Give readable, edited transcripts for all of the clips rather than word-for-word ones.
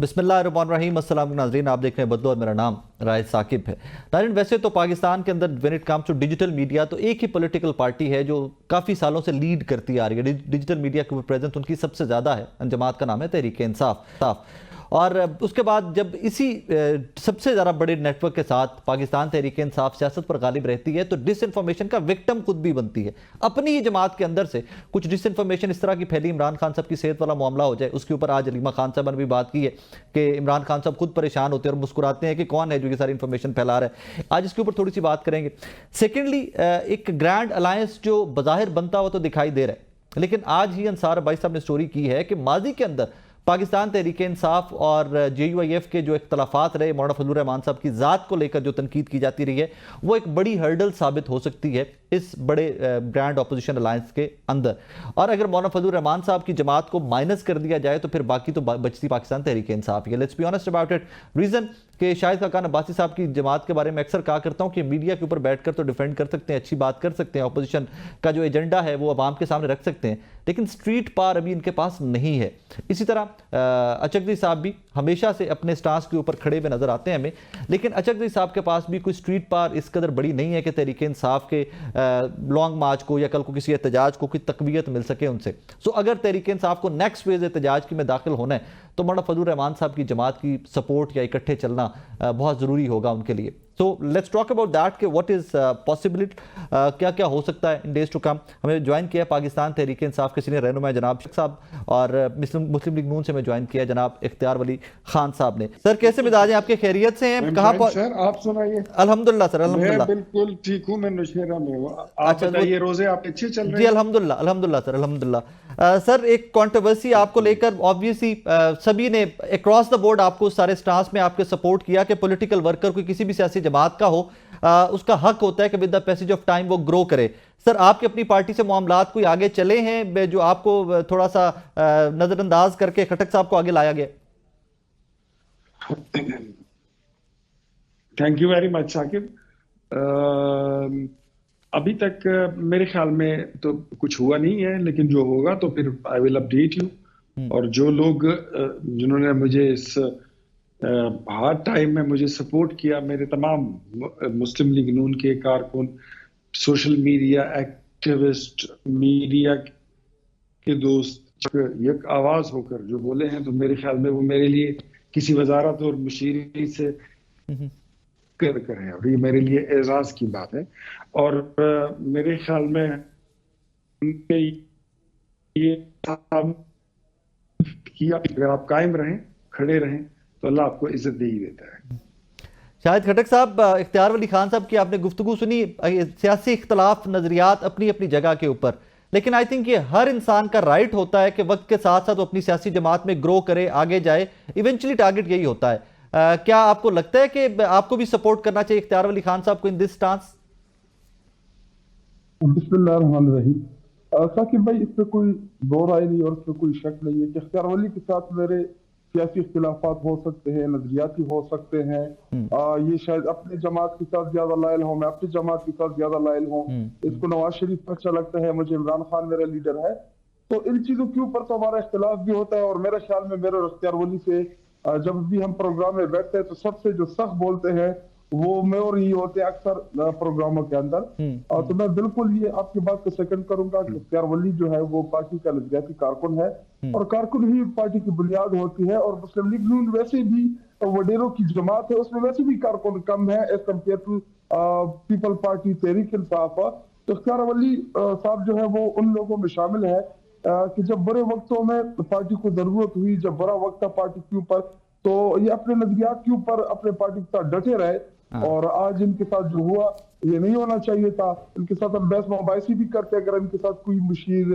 بسم اللہ الرحمن الرحیم۔ السلام ناظرین، آپ دیکھ رہے ہیں بدلو اور میرا نام راہد ثاقب ہے۔ ناظرین، ویسے تو پاکستان کے اندر when it comes to digital media تو ایک ہی پولیٹیکل پارٹی ہے جو کافی سالوں سے لیڈ کرتی آ رہی ہے، ڈیجیٹل میڈیا کے اوپر پریزنس ان کی سب سے زیادہ ہے، جماعت کا نام ہے تحریک انصاف۔ اور اس کے بعد جب اسی سب سے زیادہ بڑے نیٹ ورک کے ساتھ پاکستان تحریک انصاف سیاست پر غالب رہتی ہے تو ڈس انفارمیشن کا وکٹم خود بھی بنتی ہے۔ اپنی ہی جماعت کے اندر سے کچھ ڈس انفارمیشن اس طرح کی پھیلی، عمران خان صاحب کی صحت والا معاملہ ہو جائے، اس کے اوپر آج علیمہ خان صاحب نے بھی بات کی ہے کہ عمران خان صاحب خود پریشان ہوتے ہیں اور مسکراتے ہیں کہ کون ہے جو یہ ساری انفارمیشن پھیلا رہا ہے۔ آج اس کے اوپر تھوڑی سی بات کریں گے۔ سیکنڈلی، ایک گرینڈ الائنس جو بظاہر بنتا ہوا تو دکھائی دے رہا ہے، لیکن آج ہی انصار بھائی صاحب نے سٹوری کی ہے کہ ماضی کے اندر پاکستان تحریک انصاف اور جے یو آئی ایف کے جو اختلافات رہے، مولانا فضل الرحمان صاحب کی ذات کو لے کر جو تنقید کی جاتی رہی ہے، وہ ایک بڑی ہرڈل ثابت ہو سکتی ہے اس بڑے گرینڈ اپوزیشن الائنس کے اندر۔ اور اگر مولانا فضل الرحمان صاحب کی جماعت کو مائنس کر دیا جائے تو پھر باقی تو بچتی پاکستان تحریک انصاف ہے۔ Let's be honest about it. Reason کہ شاہد خاقان عباسی صاحب کی جماعت کے بارے میں اکثر کہا کرتا ہوں کہ میڈیا کے اوپر بیٹھ کر تو ڈیفینڈ کر سکتے ہیں، اچھی بات کر سکتے ہیں، اپوزیشن کا جو ایجنڈا ہے وہ عوام کے سامنے رکھ سکتے ہیں، لیکن سٹریٹ پار ابھی ان کے پاس نہیں ہے۔ اسی طرح اچکزئی صاحب بھی ہمیشہ سے اپنے سٹانس کے اوپر کھڑے ہوئے نظر آتے ہیں ہمیں، لیکن اچکزئی صاحب کے پاس بھی کوئی سٹریٹ پار اس قدر بڑی نہیں ہے کہ تحریک انصاف کے لانگ مارچ کو یا کل کو کسی احتجاج کو کوئی تقویت مل سکے ان سے۔ سو اگر تحریک انصاف کو نیکسٹ فیز احتجاج کی میں داخل ہونا ہے تو مولانا فضل الرحمان صاحب کی جماعت کی سپورٹ یا اکٹھے چلنا بہت ضروری ہوگا ان کے لیے۔ So let's talk about that کہ واٹ از پاسبلٹ، کیا کیا ہو سکتا ہے ان ڈیز ٹو کم۔ ہمیں جوائن کیا پاکستان تحریک انصاف کے سینئر رہنما جناب شیخ صاحب، اور مسلم لیگ نون سے میں جوائن کیا جناب اختیار ولی خان صاحب نے۔ سر کیسے مزاج ہیں آپ کے؟ خیریت سے ہیں؟ کہاں پر سر آپ سنائیے؟ الحمدللہ سر، الحمدللہ میں بالکل ٹھیک ہوں، میں نوشیرہ میں ہوں۔ آپ بتائیے روزے آپ اچھے چل رہے ہیں؟ جی الحمدللہ، الحمدللہ سر، الحمدللہ۔ سر ایک کنٹروورسی آپ کو لے کر آبویسلی سبھی نے اکراس دا بورڈ آپ کو اس سارے سٹانس میں آپ کے سپورٹ کیا کہ پولیٹیکل ورکر کوئی کسی بھی سیاسی جماعت کا ہو، اس کا حق ہوتا ہے کہ with the passage of time وہ گرو کرے۔ سر آپ کی اپنی پارٹی سے معاملات کوئی آگے چلے ہیں جو آپ کو تھوڑا سا نظر انداز کر کے خٹک صاحب کو آگے لایا گیا؟ Thank you very much Saqib. ابھی تک میرے خیال میں تو کچھ ہوا نہیں ہے، لیکن جو ہوگا تو پھر آئی ول اپڈیٹ یو۔ اور جو لوگ جنہوں نے مجھے اس ہارڈ ٹائم میں مجھے سپورٹ کیا، میرے تمام مسلم لیگ نون کے کارکن، سوشل میڈیا ایکٹیوسٹ، میڈیا کے دوست یک آواز ہو کر جو بولے ہیں، تو میرے خیال میں وہ میرے لیے کسی وزارت اور مشیری سے کر ہے، اور یہ میرے لیے اعزاز کی بات ہے۔ اور میرے خیال میں یہ کیا اگر آپ قائم رہیں، کھڑے رہیں، تو اللہ آپ کو عزت دے ہی دیتا ہے۔ شاہد خٹک صاحب، اختیار ولی خان صاحب کی آپ نے گفتگو سنی، سیاسی اختلاف نظریات اپنی اپنی جگہ کے اوپر، لیکن آئی تھنک یہ ہر انسان کا رائٹ ہوتا ہے کہ وقت کے ساتھ ساتھ وہ اپنی سیاسی جماعت میں گرو کرے، آگے جائے، ایونچولی ٹارگٹ یہی ہوتا ہے۔ کیا آپ کو لگتا ہے کہ آپ کو بھی سپورٹ کرنا چاہیے اختیار ولی خان صاحب کو ان دس سٹانس؟ بسم اللہ الرحمن الرحیم۔ ثاقب بھائی، اس پہ کوئی دو رائے نہیں اور اس پہ کوئی شک نہیں ہے کہ اختیار ولی کے ساتھ میرے سیاسی اختلافات ہو سکتے ہیں، نظریاتی ہو سکتے ہیں۔ یہ شاید اپنے جماعت کے ساتھ زیادہ لائل ہوں، میں اپنی جماعت کے ساتھ زیادہ لائل ہوں۔ اس کو نواز شریف پر اچھا لگتا ہے، مجھے عمران خان میرا لیڈر ہے، تو ان چیزوں کے اوپر تو ہمارا اختلاف بھی ہوتا ہے۔ اور میرے خیال میں میرے اور اختیار ولی سے جب بھی ہم پروگرام میں بیٹھتے ہیں تو سب سے جو سخت بولتے ہیں وہ میں اور ہی ہوتے ہیں اکثر پروگراموں کے اندر۔ تو میں بالکل یہ آپ کی بات کو سیکنڈ کروں گا کہ اختیار ولی جو ہے وہ پارٹی کا نظریاتی کارکن ہے، اور کارکن ہی پارٹی کی بنیاد ہوتی ہے۔ اور مسلم لیگ نون ویسے بھی وڈیروں کی جماعت ہے، اس میں ویسے بھی کارکن کم ہے as compare to people party Tehreek Insaf. تو اختیار ولی صاحب جو ہے وہ ان لوگوں میں شامل ہے کہ جب برے وقتوں میں پارٹی کو ضرورت ہوئی، جب برا وقت تھا پارٹی کے اوپر، تو یہ اپنے نظریات کے اوپر اپنے پارٹی کے ساتھ ڈٹے رہے۔ اور آج ان کے ساتھ جو ہوا یہ نہیں ہونا چاہیے تھا۔ ان کے ساتھ ہم بحث مباحثی بھی کرتے، اگر ان کے ساتھ کوئی مشیر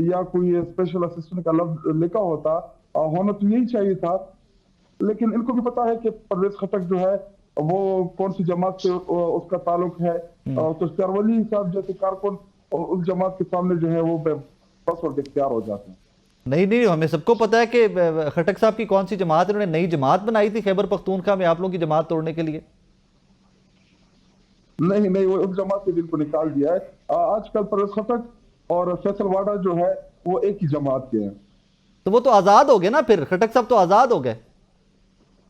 یا کوئی اسپیشل اسسٹنٹ کا لفظ لکھا ہوتا، ہونا تو یہی چاہیے تھا۔ لیکن ان کو بھی پتا ہے کہ پرویز خٹک جو ہے وہ کون سی جماعت سے اس کا تعلق ہے، تو اختیار ولی صاحب جیسے کارکن اس جماعت کے سامنے جو ہے وہ بس اور اختیار ہو جاتے ہیں۔ نہیں، ہمیں سب کو پتا ہے کہ خٹک صاحب کی کون سی جماعت، انہوں نے نئی جماعت بنائی تھی خیبر پختونخوا میں آپ لوگوں کی جماعت توڑنے کے لیے۔ نہیں، وہ اس جماعت سے دل کو نکال دیا ہے۔ آج کل پرویز خٹک اور فیصل واڈا جو ہے وہ ایک ہی جماعت کے ہیں۔ تو وہ تو آزاد ہو گئے نا، پھر خٹک صاحب تو آزاد ہو گئے۔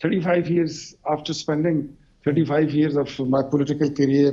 35 years after spending 35 years of my political career,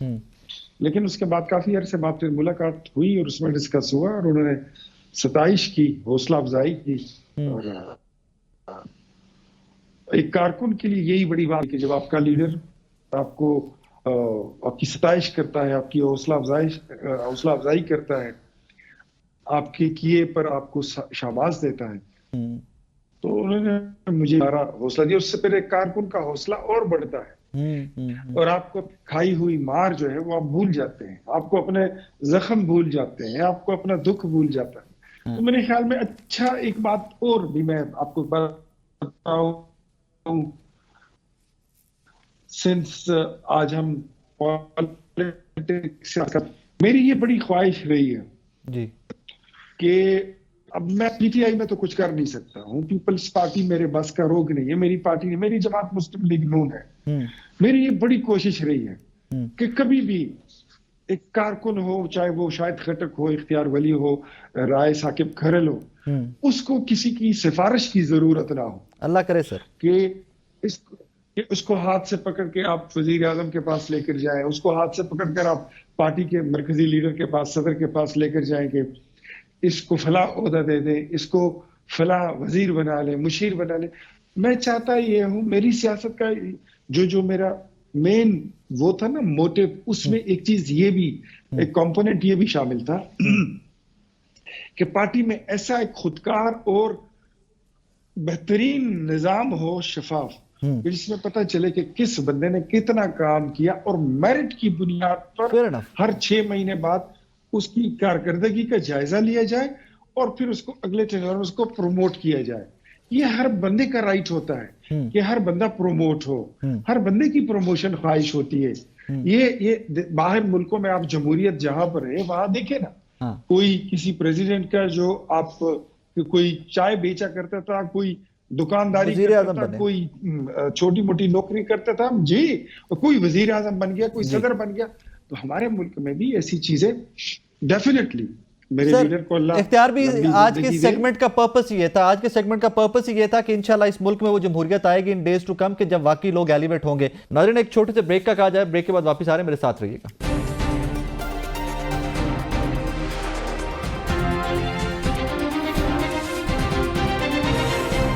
لیکن اس کے بعد کافی عرصے بعد پھر ملاقات ہوئی اور اس میں ڈسکس ہوا اور انہوں نے ستائش کی، حوصلہ افزائی کی. اور ایک کارکن کے لیے یہی بڑی بات ہے کہ جب آپ کا لیڈر آپ کو آپ کی ستائش کرتا ہے، آپ کی حوصلہ افزائی کرتا ہے، آپ کے کیے پر آپ کو شاباش دیتا ہے، تو انہوں نے مجھے ہمارا حوصلہ دیا. اس سے پھر ایک کارکن کا حوصلہ اور بڑھتا ہے اور آپ کو کھائی ہوئی مار جو ہے وہ آپ بھول جاتے ہیں، آپ کو اپنے زخم بھول جاتے ہیں، آپ کو اپنا دکھ بھول جاتا ہے. تو میرے خیال میں اچھا ایک بات اور بھی میں آپ کو بتاؤں، سنس آج ہم میری یہ بڑی خواہش رہی ہے جی کہ اب میں پی ٹی آئی میں تو کچھ کر نہیں سکتا ہوں، پیپلز پارٹی میرے بس کا روگ نہیں ہے، میری پارٹی نہیں، میری جماعت مسلم لیگ نون ہے. میری یہ بڑی کوشش رہی ہے کہ کبھی بھی ایک کارکن ہو، چاہے وہ شاہد خٹک ہو، اختیار ولی ہو، رائے ثاقب کھرل ہو، اس کو کسی کی سفارش کی ضرورت نہ ہو. اللہ کرے سر کہ اس کو ہاتھ سے پکڑ کے آپ وزیر اعظم کے پاس لے کر جائیں، اس کو ہاتھ سے پکڑ کر آپ پارٹی کے مرکزی لیڈر کے پاس، صدر کے پاس لے کر جائیں کہ اس کو فلاں عہدہ دے دیں، اس کو فلاں وزیر بنا لیں، مشیر بنا لیں. میں چاہتا یہ ہوں، میری سیاست کا جو میرا مین وہ تھا نا موٹو، اس میں ایک چیز یہ بھی، ایک کمپوننٹ یہ بھی شامل تھا کہ پارٹی میں ایسا ایک خودکار اور بہترین نظام ہو، شفاف، جس میں پتہ چلے کہ کس بندے نے کتنا کام کیا اور میرٹ کی بنیاد پر ہر 6 مہینے بعد اس کی کارکردگی کا جائزہ لیا جائے اور پھر اس کو اگلے ٹرم اس کو پروموٹ کیا جائے. یہ ہر بندے کا رائٹ ہوتا ہے کہ ہر بندہ پروموٹ ہو، ہر بندے کی پروموشن خواہش ہوتی ہے. یہ باہر ملکوں میں آپ جمہوریت جہاں پر ہے وہاں دیکھیں نا، کوئی کسی پریزیڈنٹ کا جو آپ کوئی چائے بیچا کرتا تھا، کوئی دکانداری کرتا تھا، کوئی چھوٹی موٹی نوکری کرتا تھا، جی کوئی وزیر اعظم بن گیا، کوئی صدر بن گیا. تو ہمارے ملک میں بھی ایسی چیزیں ڈیفینیٹلی میرے لیڈر کو اللہ اختیار بھی آج کے سیگمنٹ کا پرپس یہ تھا، آج کے سیگمنٹ کا پرپس یہ تھا کہ انشاءاللہ اس ملک میں وہ جمہوریت آئے گی ان ڈیز ٹو کم کہ جب واقعی لوگ ایلیویٹ ہوں گے. ناظرین ایک چھوٹے سے بریک کا کہا جائے، بریک کے بعد واپس آ رہے ہیں، میرے ساتھ رہیے گا.